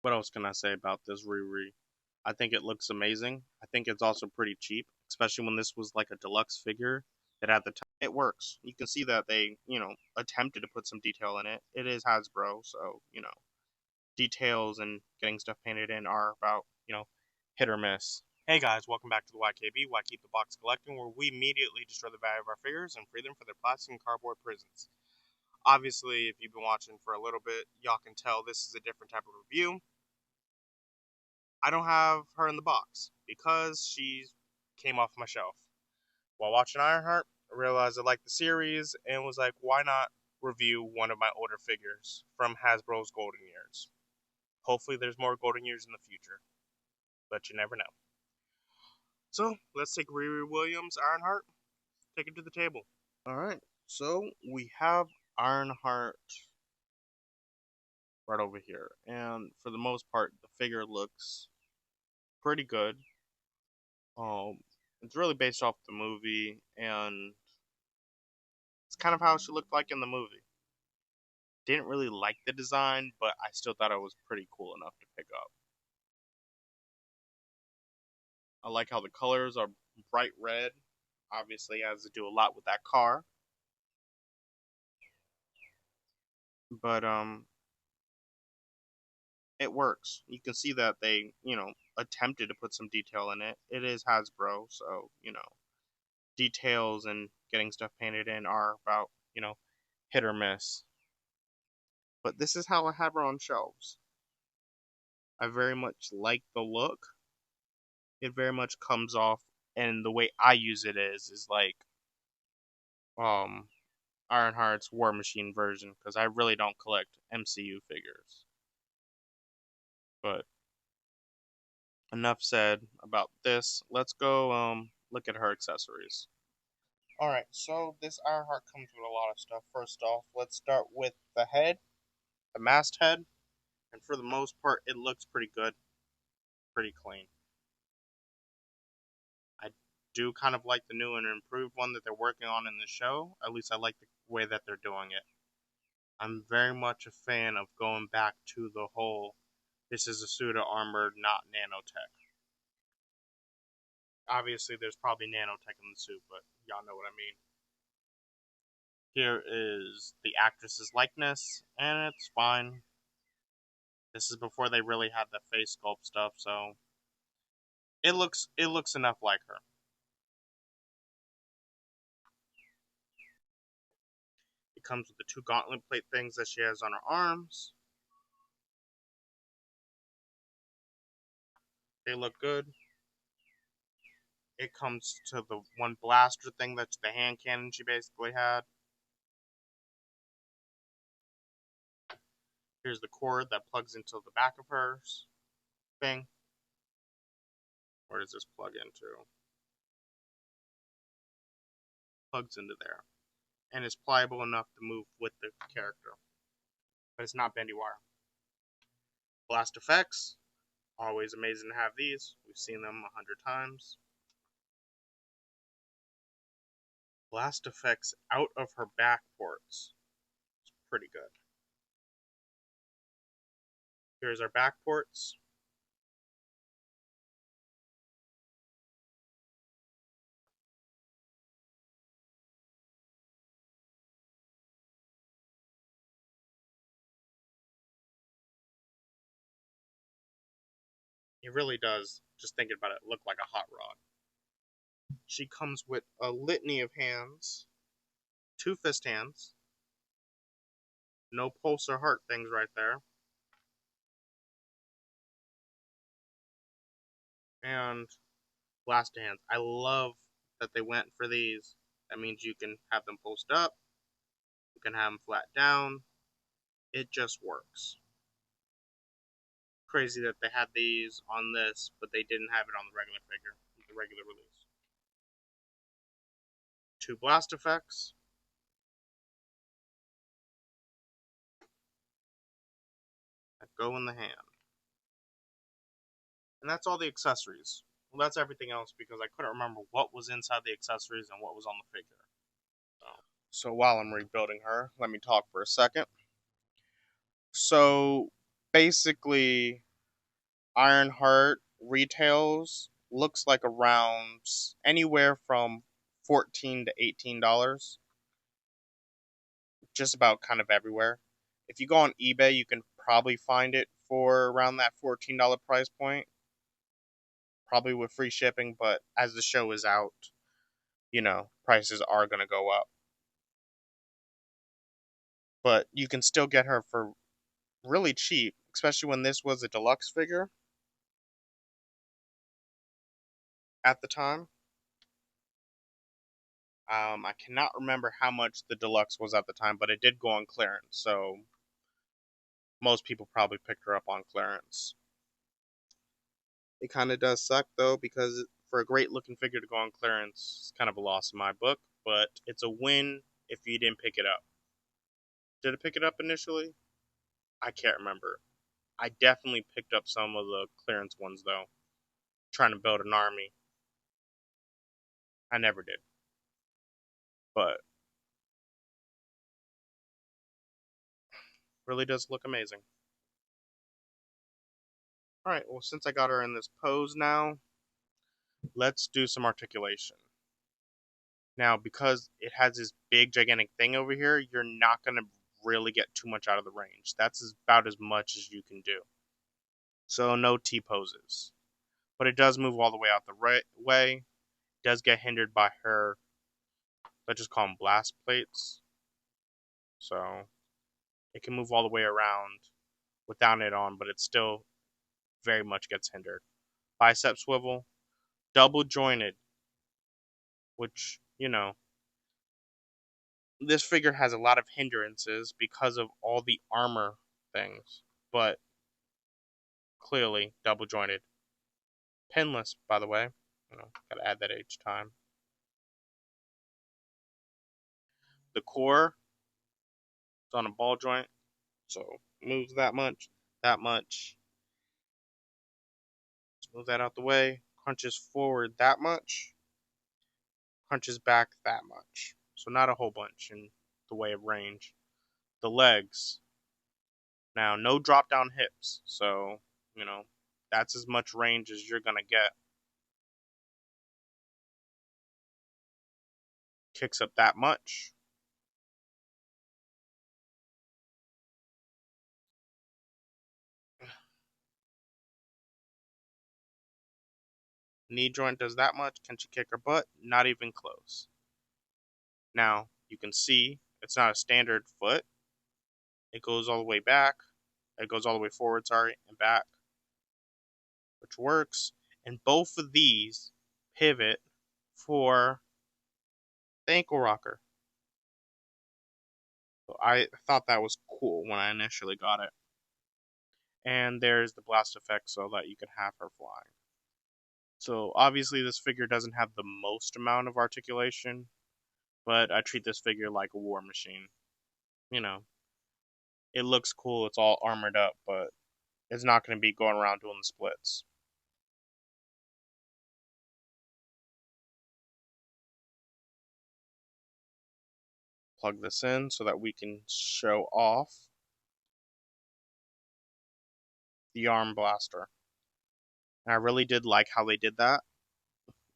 What else can I say about this Riri? I think it looks amazing. I think it's also pretty cheap, especially when this was like a deluxe figure that at the time it works. You can see that they, attempted to put some detail in it. It is Hasbro, so, details and getting stuff painted in are about, hit or miss. Hey guys, welcome back to the YKB, Why Keep the Box Collecting, where we immediately destroy the value of our figures and free them for their plastic and cardboard prisons. Obviously, if you've been watching for a little bit, y'all can tell this is a different type of review. I don't have her in the box because she came off my shelf. While watching Ironheart, I realized I liked the series and was like, why not review one of my older figures from Hasbro's Golden Years? Hopefully, there's more Golden Years in the future, but you never know. So, let's take Riri Williams, Ironheart, take it to the table. Alright, so we have Ironheart right over here, and for the most part, the figure looks pretty good. Um, it's really based off the movie, and it's kind of how she looked like in the movie. Didn't really like the design, but I still thought it was pretty cool enough to pick up. I like how the colors are bright red. Obviously, has to do a lot with that car. But it works. You can see that they, attempted to put some detail in it. It is Hasbro, so, details and getting stuff painted in are about, hit or miss. But this is how I have her on shelves. I very much like the look. It very much comes off, and the way I use it is like um Ironheart's War Machine version because I really don't collect MCU figures. But enough said about this. Let's go look at her accessories. All right, so this Ironheart comes with a lot of stuff. First off, let's start with the head, the masthead, and for the most part, it looks pretty good, pretty clean. I do kind of like the new and improved one that they're working on in the show. At least I like the way that they're doing it. I'm very much a fan of going back to the whole this is a pseudo armored, not nanotech. Obviously, there's probably nanotech in the suit, but y'all know what I mean. Here is the actress's likeness, and it's fine. This is before they really had the face sculpt stuff, so it looks enough like her. It comes with the two gauntlet plate things that she has on her arms. They look good. It comes to the one blaster thing that's the hand cannon she basically had. Here's the cord that plugs into the back of her thing. Where does this plug into? Plugs into there. And is pliable enough to move with the character. But it's not bendy wire. Blast effects. Always amazing to have these. We've seen them 100 times. Blast effects out of her back ports. It's pretty good. Here's our back ports. It really does, just thinking about it, look like a hot rod. She comes with a litany of hands, two fist hands, no pulse or heart things right there, and blast hands. I love that they went for these. That means you can have them post up, you can have them flat down. It just works. Crazy that they had these on this, but they didn't have it on the regular figure, the regular release. Two blast effects. That go in the hand. And that's all the accessories. Well, that's everything else because I couldn't remember what was inside the accessories and what was on the figure. So while I'm rebuilding her, let me talk for a second. So basically, Ironheart retails looks like around anywhere from $14 to $18, just about kind of everywhere. If you go on eBay, you can probably find it for around that $14 price point, probably with free shipping. But as the show is out, prices are going to go up. But you can still get her for really cheap, especially when this was a deluxe figure at the time. I cannot remember how much the deluxe was at the time, but it did go on clearance, so most people probably picked her up on clearance. It kind of does suck though, because for a great looking figure to go on clearance, it's kind of a loss in my book, but it's a win if you didn't pick it up. Did I pick it up initially? I can't remember. I definitely picked up some of the clearance ones though, trying to build an army. I never did, but really does look amazing. Alright, well, since I got her in this pose now, let's do some articulation. Now, because it has this big, gigantic thing over here, you're not going to really get too much out of the range. That's about as much as you can do. So, no T poses. But it does move all the way out the right way. It does get hindered by her, let's just call them blast plates. So, it can move all the way around without it on, but it still very much gets hindered. Bicep swivel, double jointed, which, this figure has a lot of hindrances because of all the armor things, but clearly double jointed. Pinless, by the way. Gotta add that each time. The core is on a ball joint, so moves that much, that much. Let's move that out the way. Crunches forward that much, crunches back that much. So not a whole bunch in the way of range. The legs. Now, no drop down hips, so, that's as much range as you're gonna get. Kicks up that much. Knee joint does that much. Can she kick her butt? Not even close. Now, you can see it's not a standard foot. It goes all the way back. It goes all the way forward, sorry, and back, which works. And both of these pivot for the ankle rocker. So I thought that was cool when I initially got it. And there's the blast effect so that you can have her flying. So obviously this figure doesn't have the most amount of articulation, but I treat this figure like a war machine. You know, it looks cool, it's all armored up, but it's not going to be going around doing the splits. Plug this in so that we can show off the arm blaster. And I really did like how they did that.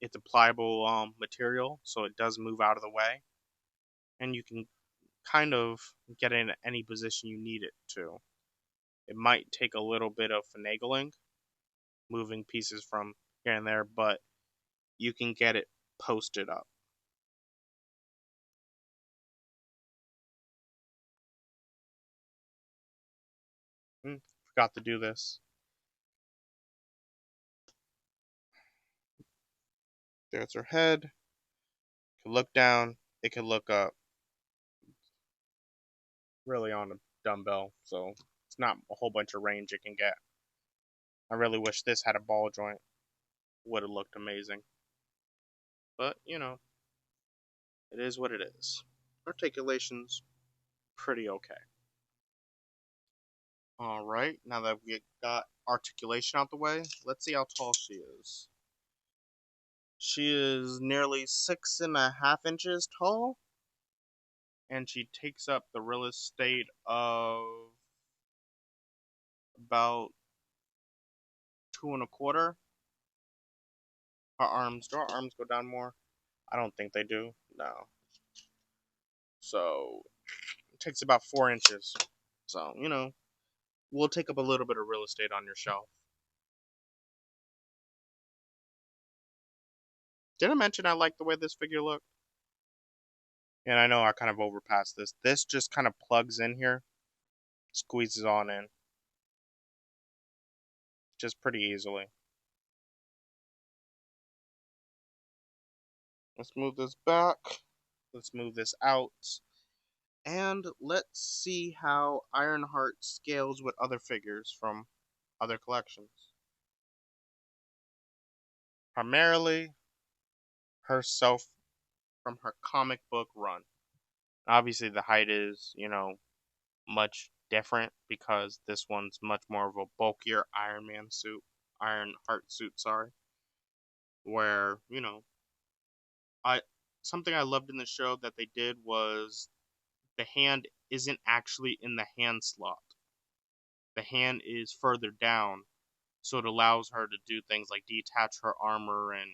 It's a pliable material, so it does move out of the way, and you can kind of get in any position you need it to. It might take a little bit of finagling, moving pieces from here and there, but you can get it posted up. Forgot to do this. There's her head. It can look down. It can look up. Really on a dumbbell, so it's not a whole bunch of range it can get. I really wish this had a ball joint. Would have looked amazing. But, it is what it is. Articulation's pretty okay. Alright, now that we got articulation out the way, let's see how tall she is. She is nearly 6.5 inches tall, and she takes up the real estate of about 2.25. Her arms, do our arms go down more? I don't think they do. No. So it takes about 4 inches. So, we'll take up a little bit of real estate on your shelf. Did I mention I like the way this figure looked? And I know I kind of overpassed this. This just kind of plugs in here, squeezes on in, just pretty easily. Let's move this back. Let's move this out. And let's see how Ironheart scales with other figures from other collections. Primarily herself from her comic book run. Obviously, the height is, much different because this one's much more of a bulkier Iron Man suit, Ironheart suit, sorry. Where, I something I loved in the show that they did was the hand isn't actually in the hand slot. The hand is further down, so it allows her to do things like detach her armor, and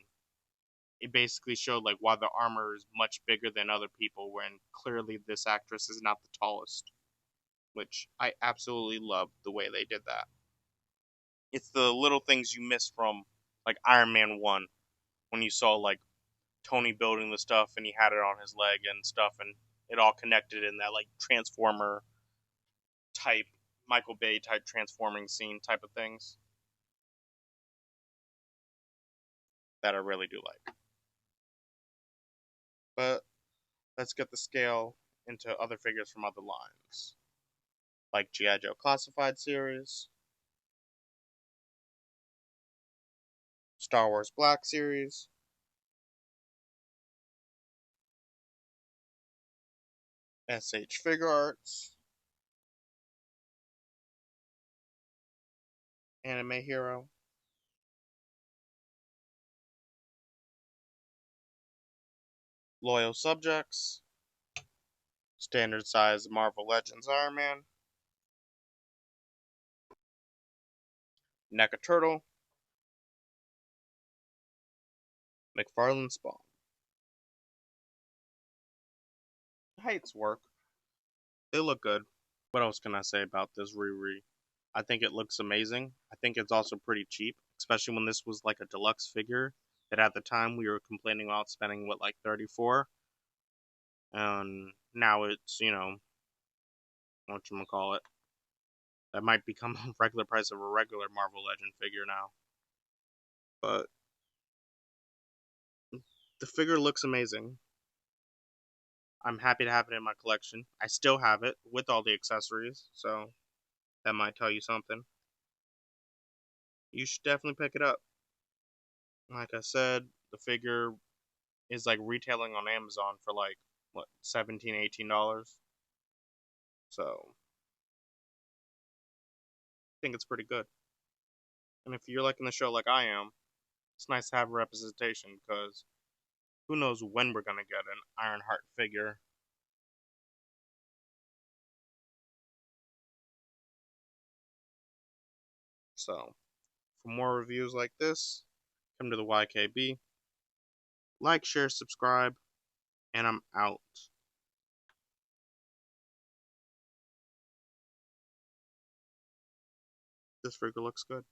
it basically showed like why the armor is much bigger than other people when clearly this actress is not the tallest, which I absolutely loved the way they did that. It's the little things you miss from like Iron Man 1 when you saw like Tony building the stuff and he had it on his leg and stuff, and it all connected in that like transformer type, Michael Bay type transforming scene type of things that I really do like. But let's get the scale into other figures from other lines, like G.I. Joe Classified series, Star Wars Black series, SH Figure Arts, Anime Hero, Loyal Subjects, standard size Marvel Legends Iron Man, NECA Turtle, McFarlane Spawn. Heights work. They look good. What else can I say about this Riri? I think it looks amazing. I think it's also pretty cheap, especially when this was like a deluxe figure that at the time we were complaining about spending what like 34, and now it's what you call it. That might become a regular price of a regular Marvel Legend figure now. But the figure looks amazing. I'm happy to have it in my collection. I still have it with all the accessories, so that might tell you something. You should definitely pick it up. Like I said, the figure is like retailing on Amazon for like what, 17, $18. So I think it's pretty good. And if you're liking the show like I am, it's nice to have representation because who knows when we're gonna get an Ironheart figure. So for more reviews like this, come to the YKB. Like, share, subscribe, and I'm out. This figure looks good.